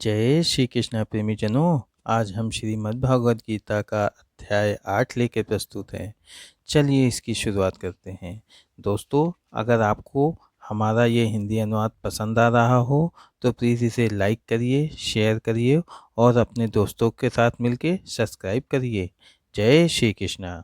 जय श्री कृष्ण प्रेमी जनों। आज हम श्रीमद् भगवद गीता का अध्याय 8 लेकर प्रस्तुत हैं। चलिए इसकी शुरुआत करते हैं। दोस्तों, अगर आपको हमारा ये हिंदी अनुवाद पसंद आ रहा हो तो प्लीज़ इसे लाइक करिए, शेयर करिए और अपने दोस्तों के साथ मिलके सब्सक्राइब करिए। जय श्री कृष्ण।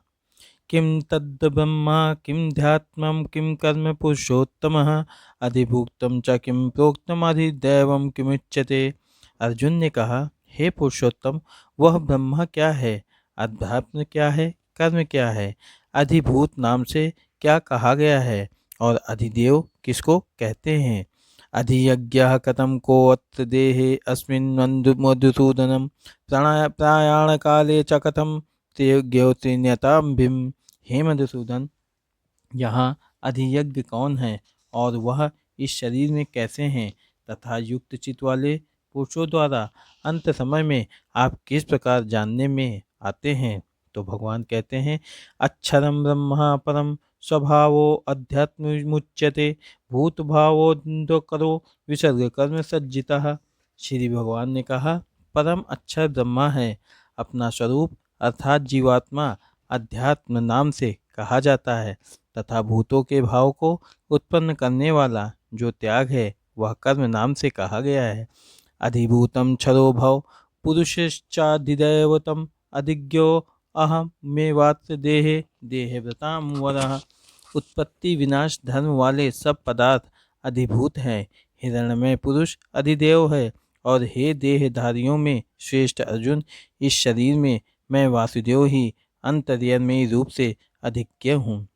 किं तद्ब्रह्मा किं ध्यात्मं किं कर्म पुरुषोत्तमः अधिभुक्तं च किं प्रोक्तम अधिदैवं किमुच्यते। अर्जुन ने कहा, हे पुरुषोत्तम, वह ब्रह्मा क्या है, अध्यात्म क्या है, कर्म क्या है, अधिभूत नाम से क्या कहा गया है और अधिदेव किसको कहते हैं। अधियज्ञः कथं कोऽत्र देहे अस्मिन् मधुसूदनं प्रयाण काले च कथं ज्योतिन्यतां भीम। हे मधुसूदन, यहाँ अधियज्ञ कौन है और वह इस शरीर में कैसे हैं तथा युक्त चित्त वाले पुरुषों द्वारा अंत समय में आप किस प्रकार जानने में आते हैं। तो भगवान कहते हैं, अक्षरम ब्रह्म परम स्वभावो अध्यात्मुच्यते भूत भावो करो विसर्ग कर्म सज्जिता। श्री भगवान ने कहा, परम अक्षर ब्रह्मा है, अपना स्वरूप अर्थात जीवात्मा अध्यात्म नाम से कहा जाता है तथा भूतों के भाव को उत्पन्न करने वाला जो त्याग है वह कर्म नाम से कहा गया है। अधिभूतम क्षरो भव पुरुषश्चाधिदैवतम अधिज्ञो अहम मे वात देहे देहव्रताम वरः। उत्पत्ति विनाश धर्म वाले सब पदार्थ अधिभूत हैं। हिरण्यमय पुरुष अधिदेव है। और हे देहधारियों में श्रेष्ठ अर्जुन, इस शरीर में मैं वासुदेव ही अंतर्यामी रूप से अधिज्ञ हूँ।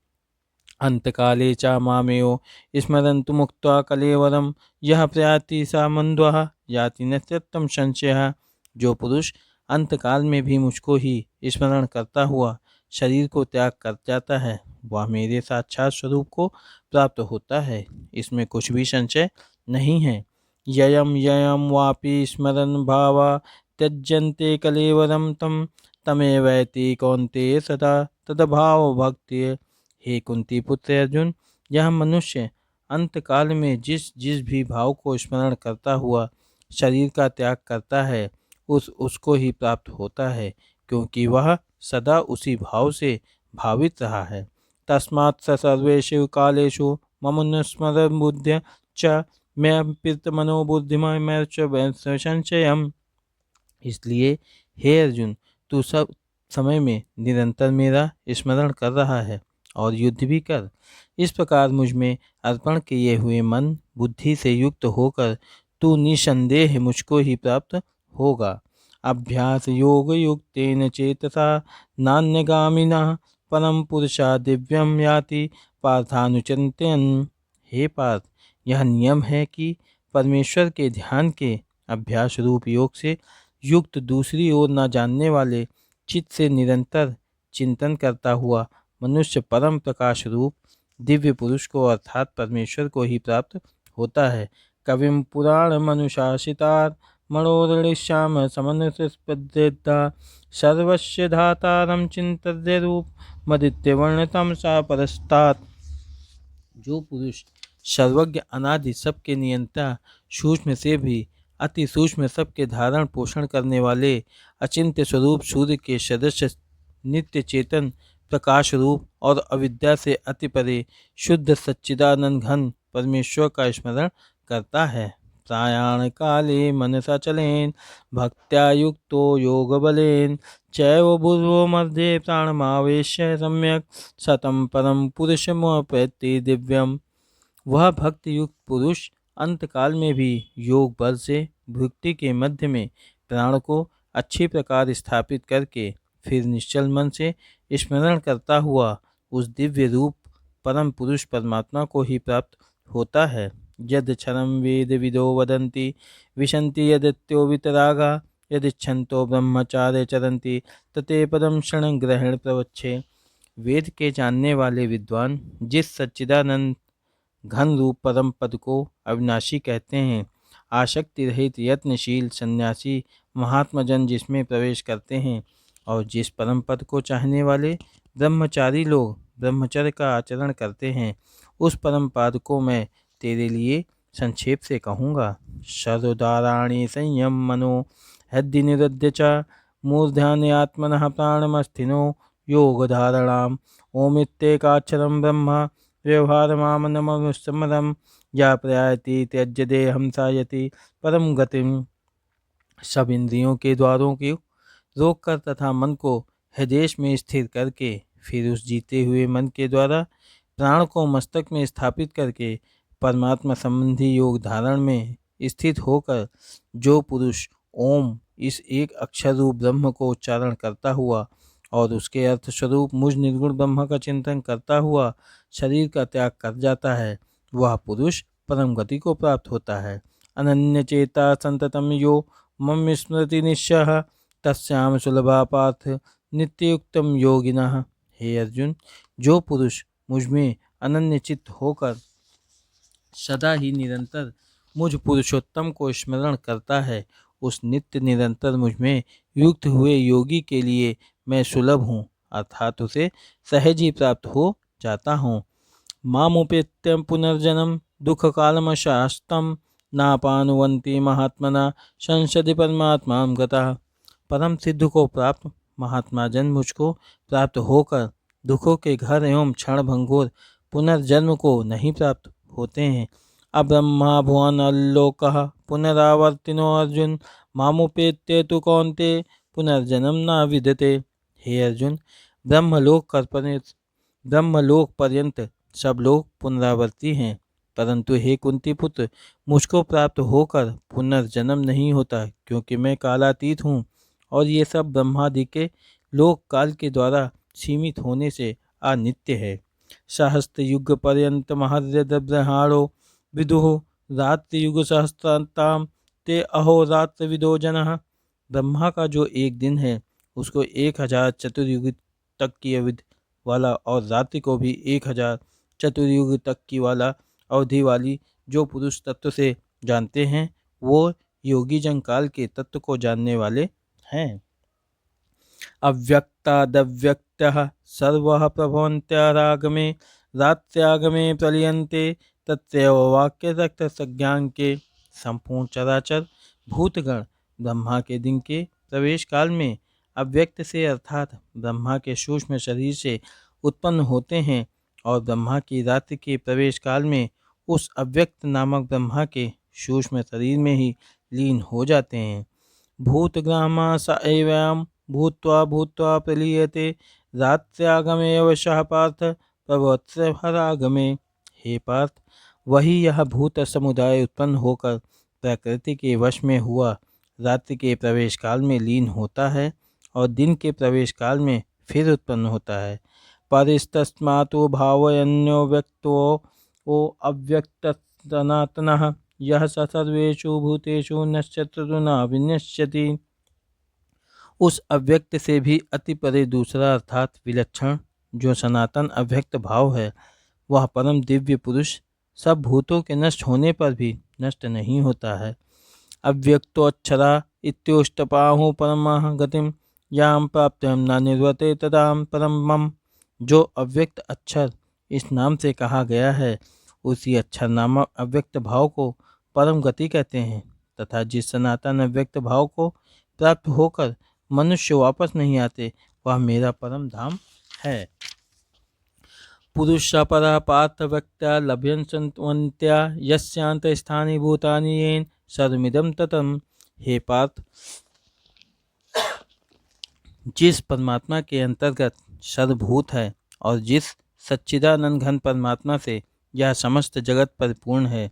अंतकाले च मामेयो स्मरन्तु मुक्त्वा कलेवरम यह प्रयाति सा मंद्वः याति न त्यक्तम संशयः। जो पुरुष अंतकाल में भी मुझको ही स्मरण करता हुआ शरीर को त्याग कर जाता है वह मेरे साक्षात स्वरूप को प्राप्त होता है, इसमें कुछ भी संशय नहीं है। ययम ययम वापि स्मरन् भावा त्यज्यन्ते कलेवरम तम तमेवैति कौन्तेय सदा तदभाव भक्ति। हे कुंती पुत्र अर्जुन, यह मनुष्य अंतकाल में जिस जिस भी भाव को स्मरण करता हुआ शरीर का त्याग करता है उसको ही प्राप्त होता है, क्योंकि वह सदा उसी भाव से भावित रहा है। तस्मात् स सर्वेषु कालेषु ममुनुस्मरन् बुद्ध्या च मैं पित मनोबुद्धिमय संशयम्। इसलिए हे अर्जुन, तू सब समय में निरंतर मेरा स्मरण कर रहा है और युद्ध भी कर। इस प्रकार मुझ में अर्पण किए हुए मन बुद्धि से युक्त होकर तू निसंदेह मुझको ही प्राप्त होगा। अभ्यास योग युक्तेन चेतसा नान्यगामिनः परम पुरुषा दिव्यम याति पार्थानुचिंतयन्। हे पार्थ, यह नियम है कि परमेश्वर के ध्यान के अभ्यास रूप योग से युक्त दूसरी ओर न जानने वाले चित्त से निरंतर चिंतन करता हुआ मनुष्य परम प्रकाश रूप दिव्य पुरुष को अर्थात परमेश्वर को ही प्राप्त होता है। कविम पुराण मनुशासितार मनोदृश्याम समन्विता सर्वस्य धातारम चिंत्य रूप मदित्य वर्णतम सा परस्तात्। जो पुरुष सर्वज्ञ अनादि सबके नियंता सूक्ष्म से भी अति सूक्ष्म सबके धारण पोषण करने वाले अचिंत्य स्वरूप सूर्य के सदस्य नित्य चेतन प्रकाश रूप और अविद्या से अति परे शुद्ध सच्चिदानंद घन परमेश्वर का स्मरण करता है। प्रयाण काले मनसा चलेन भक्त्या युक्तो योग बलेन चैव भूर्भुवः मध्ये प्राणमावेश्य सम्यक सतम परम पुरुषमप्येति दिव्यम। वह भक्त युक्त पुरुष अंतकाल में भी योग बल से भुक्ति के मध्य में प्राण को अच्छी प्रकार स्थापित करके फिर निश्चल मन से स्मरण करता हुआ उस दिव्य रूप परम पुरुष परमात्मा को ही प्राप्त होता है। यद क्षरम वेद विदो वदन्ति विशन्ति यदित्यो वितरागा यदिच्छन्तो ब्रह्मचार्य चरन्ति तते पदम क्षण ग्रहण प्रवच्छे। वेद के जानने वाले विद्वान जिस सच्चिदानंद घन रूप परम पद को अविनाशी कहते हैं, आसक्ति रहित यत्नशील सन्यासी महात्मा जन जिसमें प्रवेश करते हैं और जिस परम पद को चाहने वाले ब्रह्मचारी लोग ब्रह्मचर्य का आचरण करते हैं, उस परम पद को मैं तेरे लिए संक्षेप से कहूँगा। सर्वदाराणि संयम मनो हृदि निरुद्य च मूर्धन्यात्मनः प्राणमस्थिनो योगधारणाम् ओमित्येकाक्षरं ब्रह्म व्यवहारमामनमस्मरं या प्रयाति त्यज्य देहं सायति परम गतिम। सब इंद्रियों के द्वारों को रोककर तथा मन को हृदय में स्थिर करके फिर उस जीते हुए मन के द्वारा प्राण को मस्तक में स्थापित करके परमात्मा संबंधी योग धारण में स्थित होकर जो पुरुष ओम इस एक अक्षर रूप ब्रह्म को उच्चारण करता हुआ और उसके अर्थ स्वरूप मुझ निर्गुण ब्रह्म का चिंतन करता हुआ शरीर का त्याग कर जाता है, वह पुरुष परम गति को प्राप्त होता है। अनन्य चेता संततम यो मम स्मृति निश्चय तस्याम सुलभा पार्थ नित्ययुक्तम योगिनः। हे अर्जुन, जो पुरुष मुझ में अनन्य चित्त होकर सदा ही निरंतर मुझ पुरुषोत्तम को स्मरण करता है, उस नित्य निरंतर मुझ में युक्त हुए योगी के लिए मैं सुलभ हूँ, अर्थात उसे सहज ही प्राप्त हो जाता हूँ। मामुपेत्यं पुनर्जन्म दुख कालमशास्तम नापानुवंती महात्मना संसदि परमात्मा गतः। परम सिद्ध को प्राप्त महात्मा जन मुझको प्राप्त होकर दुखों के घर एवं क्षण भंगुर पुनर्जन्म को नहीं प्राप्त होते हैं। अब्रह्मा भुवन अल्लोकः पुनरावर्तिनो अर्जुन मामुपेत्य तु कौन्ते पुनर्जन्म न विद्यते। हे अर्जुन, ब्रह्मलोक पर्यंत सब लोग पुनरावर्ती हैं, परंतु हे कुंती पुत्र, मुझको प्राप्त होकर पुनर्जन्म नहीं होता, क्योंकि मैं कालातीत हूँ और ये सब ब्रह्मादि के लोक काल के द्वारा सीमित होने से अनित्य है। सहस्त्र युग पर्यंत महर्षिर्ब्रह्माणो विदुः रात्रि युग सहस्त्रांताम ते अहोरात्र विदो जनः। ब्रह्मा का जो एक दिन है उसको 1000 चतुर्युग तक की अवधि वाला और रात्रि को भी 1000 चतुर्युग तक की वाला अवधि वाली जो पुरुष तत्व से जानते हैं, वो योगी जन काल के तत्व को जानने वाले हैं। अव्यक्तादव्यक्तः सर्वः प्रभवन्त्यारागमे रात्र्यागमे प्रलीयन्ते तत्रैव वाक्य रक्त संज्ञांके। संपूर्ण चराचर भूतगण ब्रह्मा के दिन के प्रवेश काल में अव्यक्त से अर्थात ब्रह्मा के सूक्ष्म शरीर से उत्पन्न होते हैं और ब्रह्मा की रात्रि के प्रवेश काल में उस अव्यक्त नामक ब्रह्मा के सूक्ष्म शरीर में ही लीन हो जाते हैं। भूतग्रामा स एवं भूत्वा भूत्वा प्रलीयते रात्र्यागमे अवशः पार्थ प्रभवत्सहरागमे। हे पार्थ, वही यह भूत समुदाय उत्पन्न होकर प्रकृति के वश में हुआ रात्रि के प्रवेश काल में लीन होता है और दिन के प्रवेश काल में फिर उत्पन्न होता है। परिस्तस्मातो भावयन्यो व्यक्तो अव्यक्त सनातनः यह स सर्वेषु भूतेषु नश्यति न विनश्यति। उस अव्यक्त से भी अति परे दूसरा अर्थात विलक्षण जो सनातन अव्यक्त भाव है, वह परम दिव्य पुरुष सब भूतों के नष्ट होने पर भी नष्ट नहीं होता है। अव्यक्तोक्षरा इत्युष्टपाहु परमः गतिम याम प्राप्तम न निर्वर्ते तदाम परमम। जो अव्यक्त अक्षर इस नाम से कहा गया है, उसी अक्षर नामक अव्यक्त भाव को परम गति कहते हैं, तथा जिस सनातन अव्यक्त भाव को प्राप्त होकर मनुष्य वापस नहीं आते, वह मेरा परम धाम है। पुरुष परा पार्थ व्यक्त्या लभ्यं संतवन्त्या यस्यांत स्थानी भूतानि येन सर्वमिदं ततम्। हे पार्थ, जिस परमात्मा के अंतर्गत सर्वभूत है और जिस सच्चिदानंद घन परमात्मा से यह समस्त जगत परिपूर्ण है,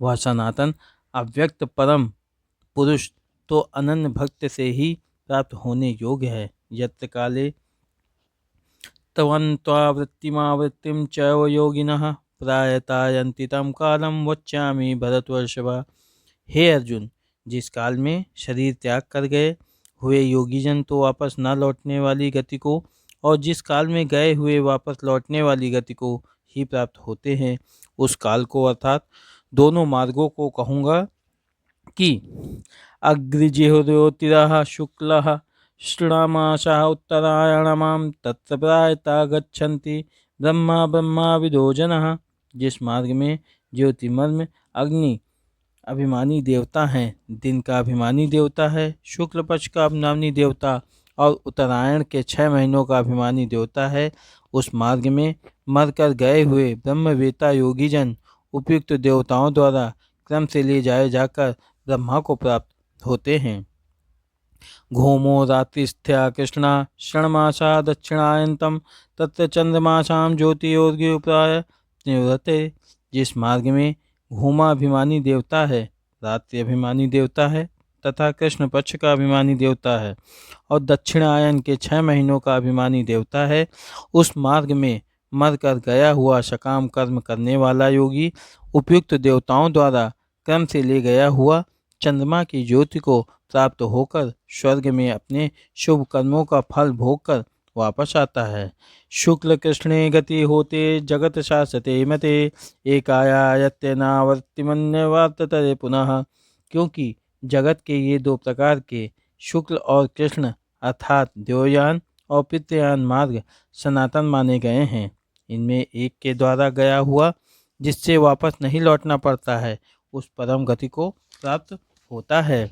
वह सनातन अव्यक्त परम पुरुष तो अनन्य भक्त से ही प्राप्त होने योग्य है। यत्र काले तवन्त्वावृत्तिमावृत्तिं चैव योगिनः प्रायतायन्ति तं कालं वच्यामि भरतवर्षभा। हे अर्जुन, जिस काल में शरीर त्याग कर गए हुए योगीजन तो वापस न लौटने वाली गति को और जिस काल में गए हुए वापस लौटने वाली गति को ही प्राप्त होते हैं, उस काल को अर्थात दोनों मार्गों को कहूँगा कि अग्रिजिहोतिरः शुक्लः श्रृणामाशः उत्तरायणमां तत्र प्रायता गच्छन्ति ब्रह्मा विदो जनः। जिस मार्ग में ज्योतिर्मय अग्नि अभिमानी देवता हैं। दिन का अभिमानी देवता है, शुक्ल पक्ष का अभिमानी देवता और उत्तरायण के 6 महीनों का अभिमानी देवता है। उस मार्ग में मरकर गए हुए ब्रह्मवेता योगी जन उपयुक्त देवताओं द्वारा क्रम से ले जाए जाकर ब्रह्मा को प्राप्त होते हैं। घोमो रात्रिस्थ्या कृष्णा षण्मासा दक्षिणायनतम तत्र चंद्रमासाम ज्योतिर्योग्योपाय निवृत्ते। जिस मार्ग में घूमा अभिमानी देवता है, रात्रि अभिमानी देवता है तथा कृष्ण पक्ष का अभिमानी देवता है और दक्षिणायन के 6 महीनों का अभिमानी देवता है, उस मार्ग में मर कर गया हुआ सकाम कर्म करने वाला योगी उपयुक्त देवताओं द्वारा क्रम से ले गया हुआ चंद्रमा की ज्योति को प्राप्त होकर स्वर्ग में अपने शुभ कर्मों का फल भोगकर वापस आता है। शुक्ल कृष्णे गति होते जगत शासते मते एकायायत्यनावर्तिमन्यवर्तते पुनः। क्योंकि जगत के ये 2 प्रकार के शुक्ल और कृष्ण अर्थात देवयान और पितृयान मार्ग सनातन माने गए हैं। इनमें एक के द्वारा गया हुआ जिससे वापस नहीं लौटना पड़ता है उस परम गति को प्राप्त होता है,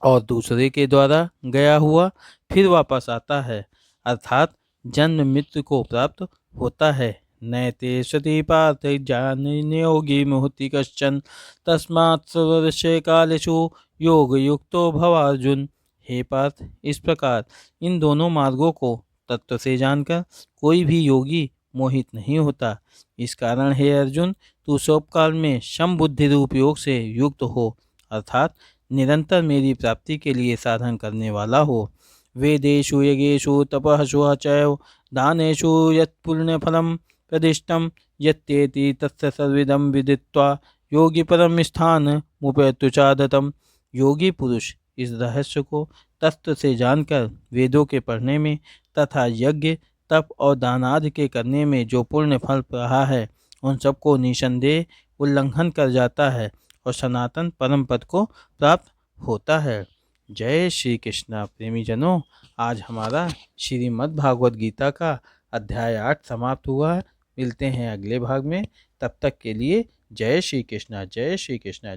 और दूसरे के द्वारा गया हुआ फिर वापस आता है अर्थात जन्म मृत्यु को प्राप्त होता है। नैते सती पार्थ ज्ञानयोगी मुहूर्ति कश्चन तस्मात् सर्वस्य कालेषु योग युक्तो भव अर्जुन। हे पार्थ, इस प्रकार इन दोनों मार्गों को तत्व से जानकर कोई भी योगी मोहित नहीं होता। इस कारण हे अर्जुन, तू सब काल में सम बुद्धि रूप योग से युक्त हो अर्थात निरंतर मेरी प्राप्ति के लिए साधन करने वाला हो। वेदेषु यज्ञेषु तपःसु चैव दानेषु यत्पुण्यफलं प्रदिष्टं यत्तेति तस्य सर्वविदं विदित्वा योगी परम स्थान मुपैतु चादतम। योगी पुरुष इस रहस्य को तत्व से जानकर वेदों के पढ़ने में तथा यज्ञ तप और दान आदि के करने में जो पुण्य फल रहा है उन सबको निसंदेह उल्लंघन कर जाता है और सनातन परम पद को प्राप्त होता है। जय श्री कृष्णा। प्रेमी जनों, आज हमारा श्रीमद् भागवत गीता का अध्याय 8 समाप्त हुआ है। मिलते हैं अगले भाग में, तब तक के लिए जय श्री कृष्णा, जय श्री कृष्णा।